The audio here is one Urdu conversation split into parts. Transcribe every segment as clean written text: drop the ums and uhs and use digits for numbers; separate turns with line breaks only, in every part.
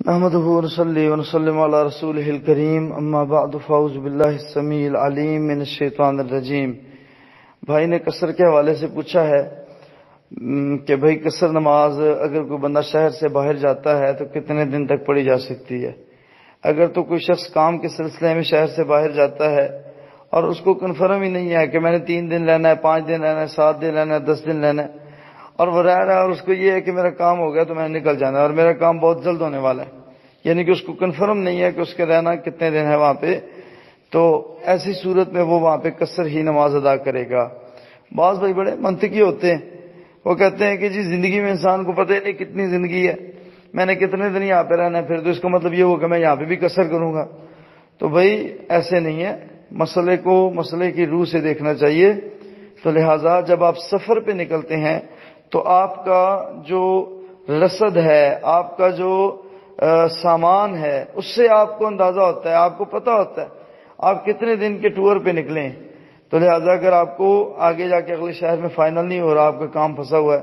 نحمده ونصلي ونسلم على رسوله الكريم اما بعد فاعوذ باللہ السمیع العلیم من الشیطان الرجیم۔ بھائی نے قصر کے حوالے سے پوچھا ہے کہ بھائی قصر نماز اگر کوئی بندہ شہر سے باہر جاتا ہے تو کتنے دن تک پڑھی جا سکتی ہے؟ اگر تو کوئی شخص کام کے سلسلے میں شہر سے باہر جاتا ہے اور اس کو کنفرم ہی نہیں ہے کہ میں نے 3 دن لینا ہے، 5 دن لینا ہے، 7 دن لینا ہے، 10 دن لینا ہے، اور وہ رہ رہا ہے اور اس کو یہ ہے کہ میرا کام ہو گیا تو میں نکل جانا ہے اور میرا کام بہت جلد ہونے والا ہے، یعنی کہ اس کو کنفرم نہیں ہے کہ اس کے رہنا کتنے دن ہے وہاں پہ، تو ایسی صورت میں وہ وہاں پہ قصر ہی نماز ادا کرے گا۔ بعض بھائی بڑے منطقی ہوتے ہیں، وہ کہتے ہیں کہ جی زندگی میں انسان کو پتہ ہی نہیں کتنی زندگی ہے، میں نے کتنے دن یہاں پہ رہنا ہے، پھر تو اس کا مطلب یہ ہوا کہ میں یہاں پہ بھی قصر کروں گا۔ تو بھائی ایسے نہیں ہے، مسئلے کی روح سے دیکھنا چاہیے۔ تو لہٰذا جب آپ سفر پہ نکلتے ہیں تو آپ کا جو رسد ہے، آپ کا جو سامان ہے، اس سے آپ کو اندازہ ہوتا ہے، آپ کو پتہ ہوتا ہے آپ کتنے دن کے ٹور پہ نکلیں۔ تو لہٰذا اگر آپ کو آگے جا کے اگلے شہر میں فائنل نہیں ہو رہا، آپ کا کام پھنسا ہوا ہے،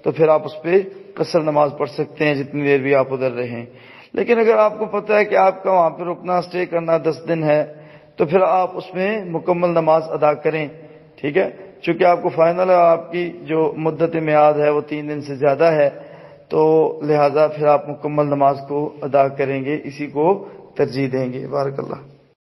تو پھر آپ اس پہ قصر نماز پڑھ سکتے ہیں جتنی دیر بھی آپ ادھر رہیں۔ لیکن اگر آپ کو پتہ ہے کہ آپ کا وہاں پہ رکنا، اسٹے کرنا 10 دن ہے، تو پھر آپ اس میں مکمل نماز ادا کریں، ٹھیک ہے؟ چونکہ آپ کو فائنل ہے، آپ کی جو مدت میعاد ہے وہ 3 دن سے زیادہ ہے، تو لہٰذا پھر آپ مکمل نماز کو ادا کریں گے، اسی کو ترجیح دیں گے۔ بارک اللہ۔